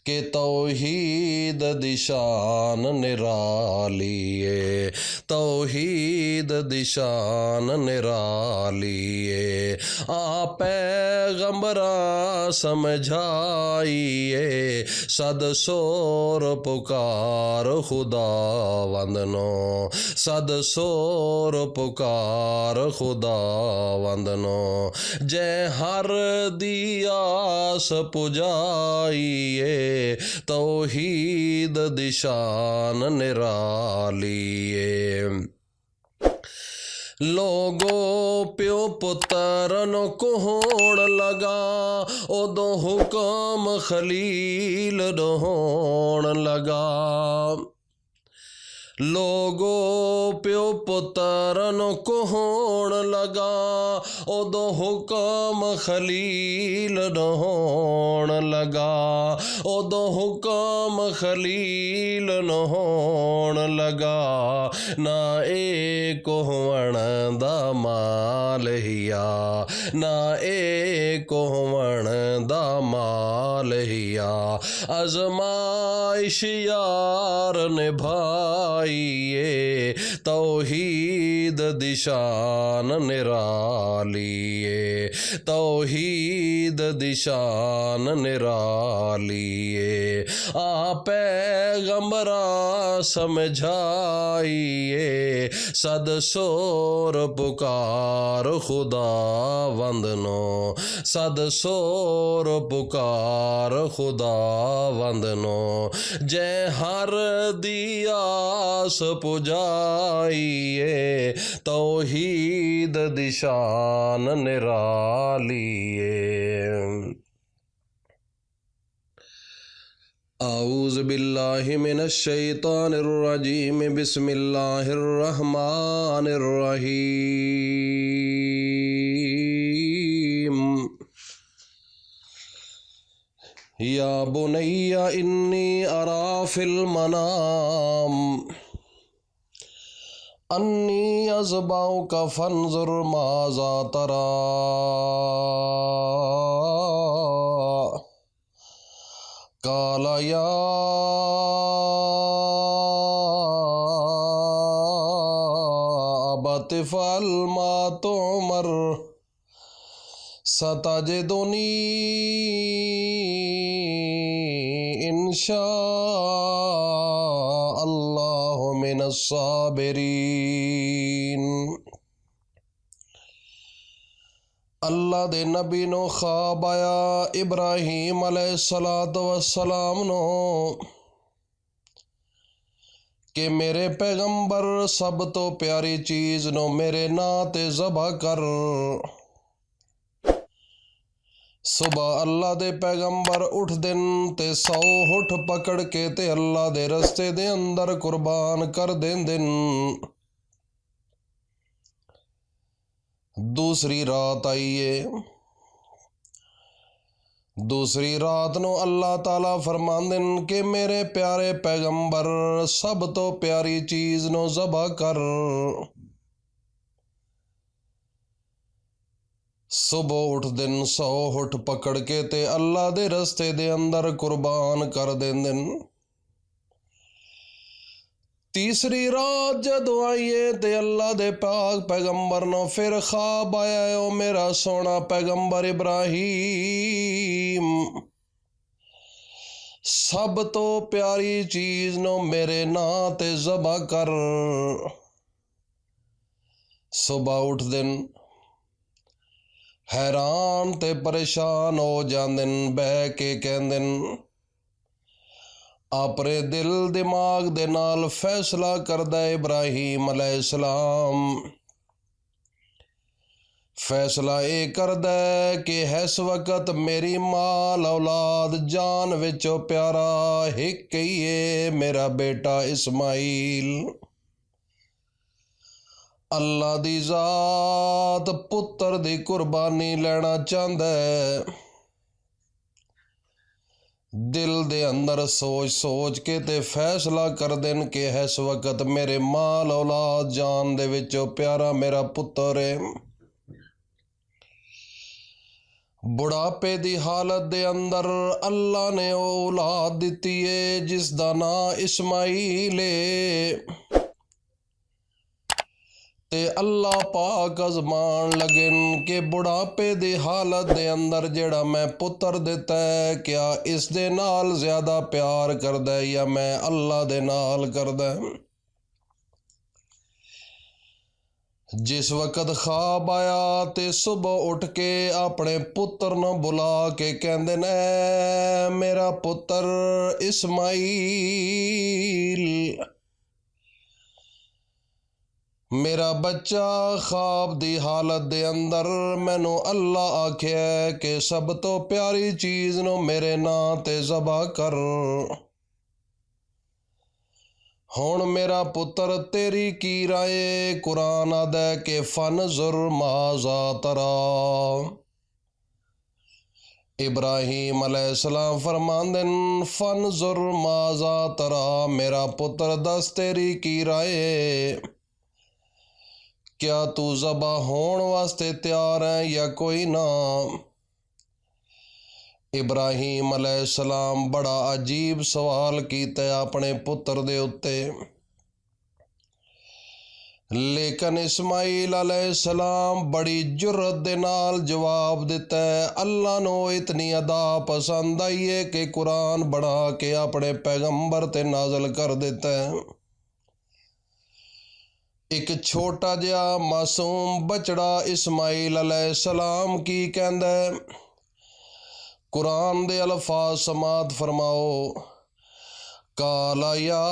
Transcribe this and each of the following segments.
के तौहीद दिशान निरालिए, तौहीद दिशान निरालिए। आप पैगंबरा समझाइए, सद सोर पुकार खुदा वंदनो, सद सोर पुकार खुदा वंदनो। जय हर दियास पुजाइए, तौहीद दिशान निरालिए। लोगो प्यो पुत्रन को होण लगा, उदो हुक्म खलील होण लगा। लोगो प्यो पुत्रन को होण लगा, उदो हुक्म खलील होण लगा, उदो हुक्म खलील होण लगा। ना एक होवण दा माल हिया, ना एक होवण दा माल हिया। आजमाइश यार निभाइए, तौहीद दिशान निरालिए, तौहीद दिशान निरालिए। आप पैगंबरा समझाइए, सद सोर पुकार खुदा वंदनो, सद सोर पुकार खुदा वंदनो। जय हर दियास पुजाइए, तौहीद दिशान निरालिए। आऊज़ बिल्लाहि मिनश शैतानिर रजीम, बिस्मिल्लाहिर रहमानिर रहीम। या बुनैया इन्नी अरा फिल मनाम अन्नी अज़बाउका फंजुर माज़ा तरा। काला या अबत फ़अल मा तुमर, सतजिदुनी इंशा अल्लाहु मिनस साबिरीन। अल्लाह दे नबी नो ख्वाब आया इब्राहीम अलैहिस्सलातु वस्सलाम नो कि मेरे पैगंबर सब तो प्यारी चीज नो मेरे नां ते ज़बह कर। सुबह अल्लाह दे पैगंबर उठ दिन ते 100 हुठ पकड़ के ते अल्लाह दे रस्ते दे अंदर कुर्बान कर देंदिन। दूसरी रात आईए, दूसरी रात नो अल्लाह ताला फरमांदिन के मेरे प्यारे पैगंबर सब तो प्यारी चीज नो ज़बह कर। सुबह उठ दिन 100 हुठ पकड़ के ते अल्लाह दे रस्ते दे अंदर कुर्बान कर देंदिन। तीसरी रात जदों आईए ते अल्लाह दे पाक पैगंबर नो फिर ख्वाब आया, ओ मेरा सोना पैगंबर इब्राहीम सब तो प्यारी चीज नो मेरे नां ते ज़बह कर। सुबह उठ दिन हैरान ते परेशान हो जांदिन, बह के कहंदिन अपने दिल दिमाग दे नाल फैसला करदा इब्राहीम अलैहिस्सलाम। फैसला ये करदा कि इस वक्त मेरी माल औलाद जान विचों प्यारा हिक ही है, मेरा बेटा इस्माइल। अल्लाह दी जात पुत्र दी कुर्बानी लेना चाहता है। दिल दे अंदर सोच सोच के ते फैसला कर देन कि इस वक्त मेरे माल औलाद जान दे विचों प्यारा मेरा पुत्र है। बुढ़ापे दी हालत दे अंदर अल्लाह ने औलाद दिती है जिस दा नां इस्माईल है। ते अल्लाह पाक अजमान लगन के बुढ़ापे दी हालत दे अंदर जेड़ा मैं पुत्र दिता है क्या इस दे नाल ज्यादा प्यार करदा है या मैं अल्लाह दे नाल करदा है। जिस वक्त ख्वाब आया ते सुबह उठ के अपने पुत्र न बुला के कहंदे ने मेरा पुत्र इस्माईल, मेरा बच्चा ख्वाब दी हालत दे अंदर मैनू अल्लाह आख्या कि सब तो प्यारी चीज नो मेरे नां ते ज़बह कर। हुण मेरा पुत्र तेरी की राय। कुरान आदा के फनजुर माज़ा तरा। इब्राहीम अलैहिस्सलाम फरमांदन फनजुर माज़ा तरा, मेरा पुत्र दस तेरी की राय, क्या तू ज़बह होण वास्ते तैयार है या कोई ना। इब्राहीम अलैहिस्सलाम बड़ा अजीब सवाल कीता अपने पुत्र दे उत्ते, लेकिन इस्माईल अलैहिस्सलाम बड़ी जुर्रत दे नाल जवाब दिता है। अल्लाह नो इतनी अदा पसंद आई है कि कुरान बढ़ा के अपने पैगंबर ते नाज़िल कर दिता है। एक छोटा जिहा मासूम बचड़ा इस्माईल अलैहिस्सलाम की कहंदा है। कुरान दे अल्फाज समात फरमाओ, काला या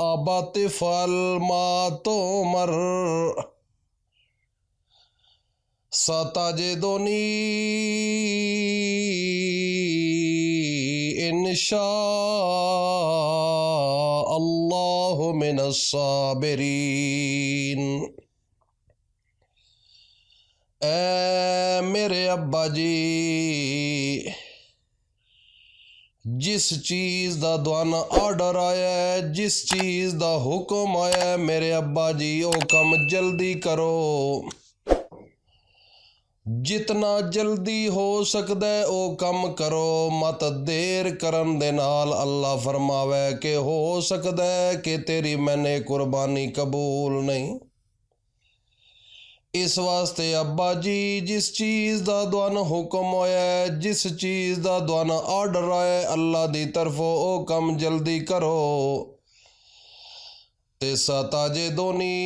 अबत फल मा तोमर सताजिदुनी इंशा अल्लाहु मिनस साबिरीन। मेरे अब्बा जी, जिस चीज़ दा दुआना आर्डर आया है, जिस चीज़ दा हुक्म आया है मेरे अब्बा जी ओ कम जल्दी करो। जितना जल्दी हो सकदा है ओ कम करो, मत देर करन दे नाल अल्लाह फरमावे कि हो सकदा है कि तेरी मैंने कुर्बानी कबूल नहीं। इस वास्ते अब्बा जी जिस चीज़ दा दुआना हुक्म होया है, जिस चीज़ दा दुआना आर्डर आया है अल्लाह दी तरफों ओ कम जल्दी करो। ते सताजिदुनी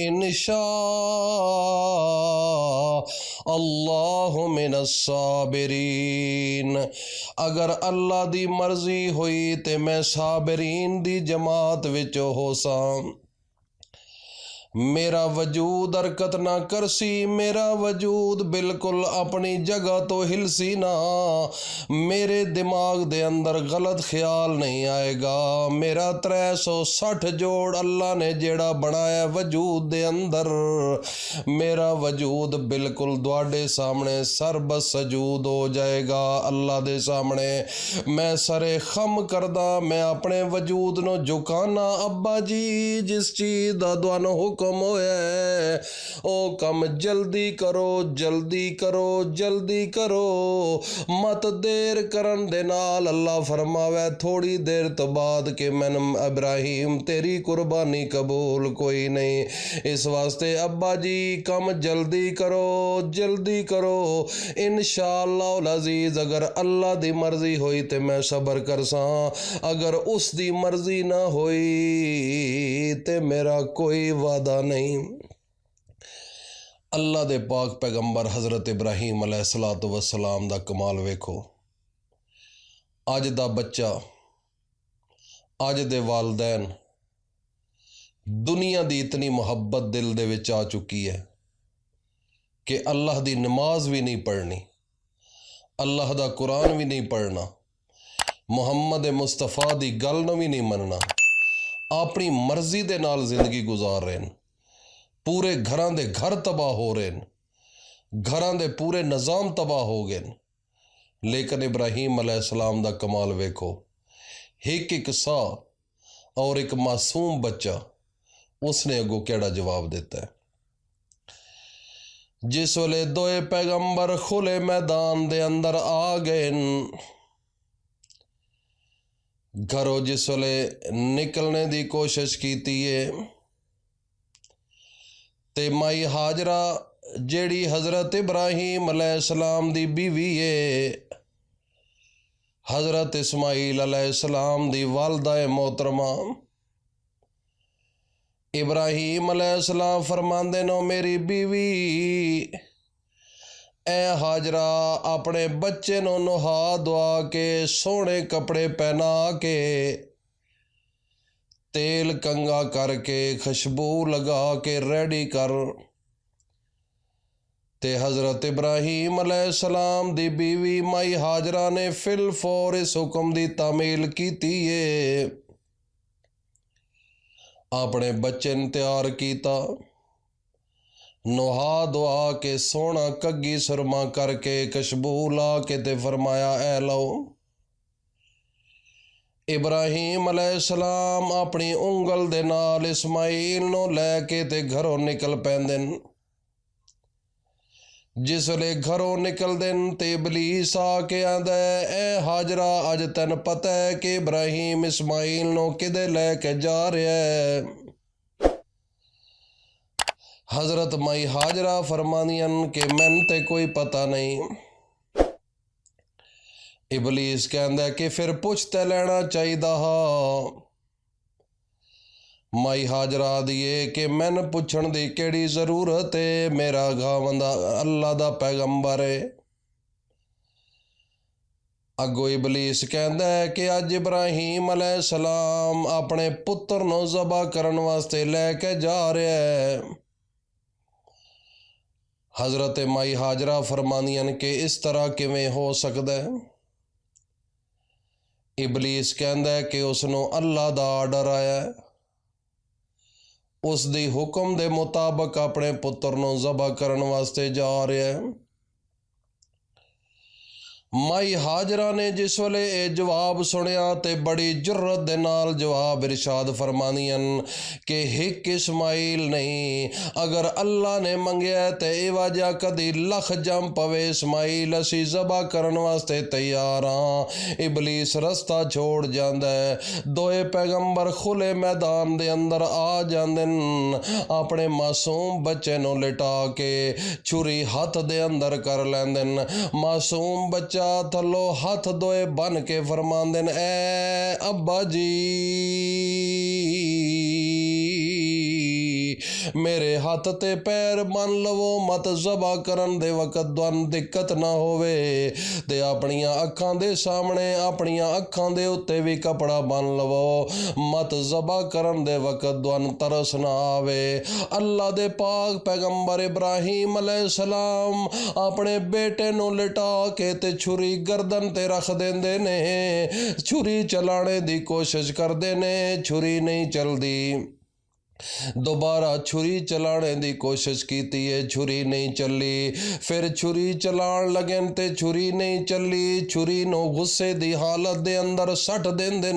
इंशा अल्लाहु मिनस साबिरीन। अगर अल्लाह दी मर्जी हुई ते मैं साबिरीन दी जमात विच होसां। मेरा वजूद हरकत ना करसी, मेरा वजूद बिल्कुल अपनी जगह तो हिलसी ना, मेरे दिमाग दे अंदर गलत ख्याल नहीं आएगा। मेरा 360 जोड़ अल्लाह ने जेड़ा बनाया वजूद दे अंदर, मेरा वजूद बिल्कुल दुआडे सामने सरबस सजूद हो जाएगा। अल्लाह दे सामने मैं सरे खम करदा, मैं अपने वजूद नो झुकाना। अब्बा जी जिस चीज़ दा दुआनो हुक्म होया है ओ कम जल्दी करो, जल्दी करो, जल्दी करो, मत देर करन दे नाल अल्लाह फरमावे थोड़ी देर तो बाद के मैन इब्राहीम तेरी कुर्बानी कबूल कोई नहीं। इस वास्ते अब्बा जी कम जल्दी करो, जल्दी करो। इंशाअल्लाह अज़ीज़ अगर अल्लाह दी मर्जी होई ते मैं सबर करसां, अगर उस दी मर्जी ना होई ते मेरा कोई वादा नहीं। अल्लाह दे पाक पैगंबर हज़रत इब्राहीम अलैहिस्सलातु वस्सलाम दा कमाल वेखो। अज दा बच्चा, अज दे वालदैन, दुनिया दी इतनी मुहब्बत दिल दे विच आ चुकी है कि अल्लाह दी नमाज भी नहीं पढ़नी, अल्लाह दा कुरान भी नहीं पढ़ना, मुहम्मद मुस्तफ़ा दी गल नूं भी नहीं मनना, अपनी मर्जी दे नाल जिंदगी गुजार रहे हैं। पूरे घरां दे घर तबाह हो रहे हैं, घरां दे पूरे निज़ाम तबाह हो गए। लेकिन इब्राहीम अलैहिस्सलाम दा कमाल वेखो, एक सा और एक मासूम बच्चा, उसने अगों केड़ा जवाब दिता है। जिस वेले दोए पैगंबर खुले मैदान दे अंदर आ गए, घरों जिस वेले निकलने की कोशिश की ते माई हाजरा जेड़ी हज़रत इब्राहीम अलैहिस्सलाम दी बीवी है, हज़रत इस्माईल अलैहिस्सलाम दी वालदा मोहतरमा, इब्राहीम अलैहिस्सलाम फरमांदे नो मेरी बीवी ए हाजरा अपने बच्चे नो नहा धुआ के सोहने कपड़े पहना के तेल कंगा करके खुशबू लगा के रेडी कर। ते हज़रत इब्राहीम अलैहिस्सलाम दी बीवी माई हाजरा ने फिल फौर इस हुक्म दी तामील की है। अपने बच्चे ने तैयार किया, नहा धुआ के सोना कग्गी सुरमा करके खुशबू ला के ते फरमाया ए लो। इब्राहीम अलैहिस्सलाम अपनी उंगल दे नाल इस्माईल नो लैके ते घरों निकल पैंदे। जिस वेले घरों निकलदे ते इबलीस आके आंदा ए हाजरा अज तैन पता है कि इब्राहीम इस्माईल नो किदे लैके जा रहा है। हज़रत माई हाजरा फरमानियन कि मैन ते कोई पता नहीं। इबलीस कहंदा कि फिर पुछ ते लेना चाहिदा हा। माई हाजरा दिए कि मैन पुछण दी केड़ी जरूरत है, मेरा खावंदा अल्लाह दा पैगंबर है। अगो इबलीस कहंदा है कि अज इब्राहीम अलैहिस्सलाम अपने पुत्र नो ज़बा करन वास्ते लैके जा रहा है। हज़रत माई हाजरा फरमानियन के इस तरह किवें हो सकदा है। इबलीस कहंदा है कि उसनों अल्लाह दा आर्डर आया है, उस दी हुक्म दे मुताबक अपने पुत्र नूं ज़बा करन वास्ते जा रहा है। माई हाजरा ने जिस वेले ये जवाब सुनिया ते बड़ी जुर्रत दे नाल जवाब इरशाद फरमानियन कि हिक इस्माईल नहीं, अगर अल्लाह ने मंगया ते इवाजा कदी लख जम पवे इस्माईल असी ज़बा करन वास्ते तैयार हाँ। इबलीस रस्ता छोड़ जांदा है। दोए पैगंबर खुले मैदान दे अंदर आ जांदे न, अपने मासूम बच्चे नूं लिटा के छुरी हथ दे अंदर कर लैंदे न। मासूम बच्चा थलो हाथ दोए बन के फरमांदे न ए अब्बा जी मेरे हाथ ते पैर बन लवो, मत ज़बा करन दे वक़्त तुहानूं दिक्कत ना होवे ते अपनियां अखां दे सामने अपनियां अखां दे उत्ते भी कपड़ा बन लवो, मत ज़बा करन दे वक़्त तुहानूं तरस ना आवे। अल्लाह दे पाक पैगंबर इब्राहीम अलैहिस्सलाम अपने बेटे नूं लिटा के ते छुरी गर्दन ते रख देंदे ने, छुरी चलाने दी कोशिश करदे ने, छुरी नहीं चलदी। दोबारा छुरी चलाने की कोशिश की है, छुरी नहीं चली। फिर छुरी चलान लगन ते छुरी नहीं चली, छुरी नो गुस्से की हालत दे अंदर सट देंदे।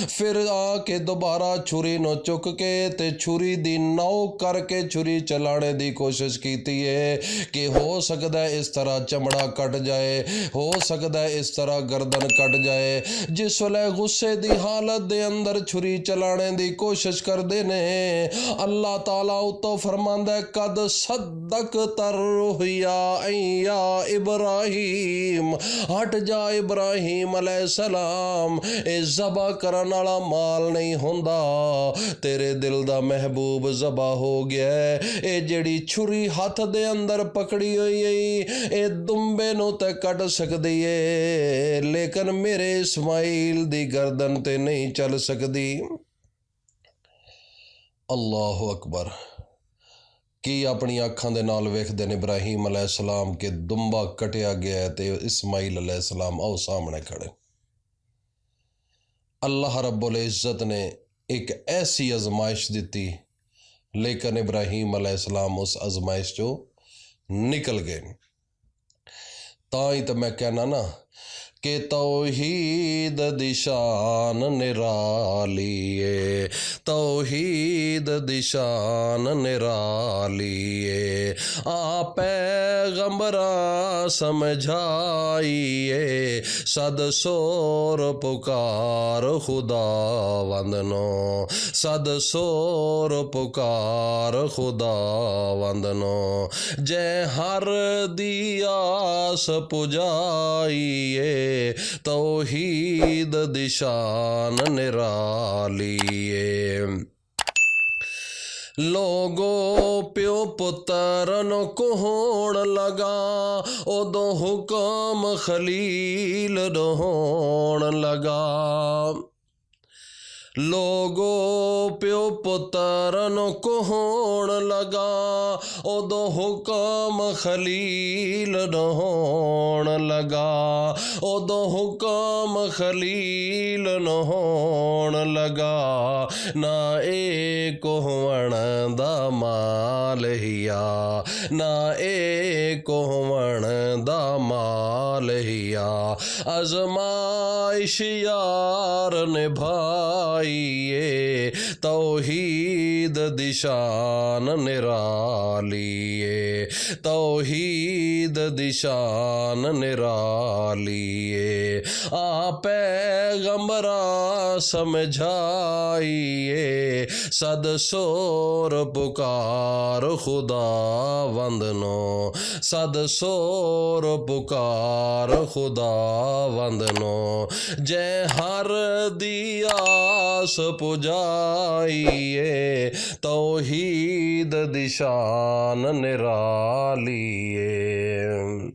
फिर आके दोबारा छुरी नो चुक के ते छुरी दी नोक करके छुरी चलाने की कोशिश की है कि हो सकता है इस तरह चमड़ा कट जाए, हो सकता है इस तरह गर्दन कट जाए। जिस वेले गुस्से की हालत दे अंदर छुरी चलाने की कोशिश करते ने, अल्लाह ताला उतो फरमांदा है कद सदक तरुया या इब्राहीम, हट जा इब्राहीम अलैहिस्सलाम, ए ज़बा करन वाला माल नहीं होंदा, तेरे दिल दा महबूब ज़बा हो गया है। ए जेड़ी छुरी हथ दे अंदर पकड़ी हुई है ए दुंबे नूं ते कट सकदी है, लेकिन मेरे इस्माईल दी गर्दन ते नहीं चल सकदी। अल्लाह अकबर। की अपनी अखां दे नाल वेखदे ने इब्राहीम अलैहिस्सलाम के दुंबा कटिया गया है ते इस्माईल अलैहिस्सलाम आओ सामने खड़े। अल्लाह रब्बुल इज़्ज़त ने एक ऐसी आजमाइश दी, लेकिन इब्राहीम अलैहिस्सलाम उस आजमाइश चो निकल गए। तां ही तो मैं कहना ना कि तौहीद दी शान निराली है, तौहीद दी शान निराली है। आ पैगंबरा समझाइए सद सोर पुकार खुदा वंदनो, सद सोर पुकार खुदा वंदनो। जय हर दियास पुजाइए तौहीद दी शान निराली है। लोगो प्यो पुत्रन को होण लगा, उदो हुक्म खलील होण लगा। लोगो प्यो पुत्रन को होण लगा, उदो हुक्म खलील होण लगा, उदो हुक्म खलील होण लगा। ना एक होवण दा माल हिया, ना एक होवण दा माल हिया। आजमाइश यार निभाइए तौहीद दी शान निराली है, तौहीद दी शान निराली है। आ पैगंबरा समझाइए सद सोर पुकार खुदा वंदनो, सद सोर पुकार खुदा वंदनो। जय हर दियास पुजाइए तौहीद दी शान निराली है।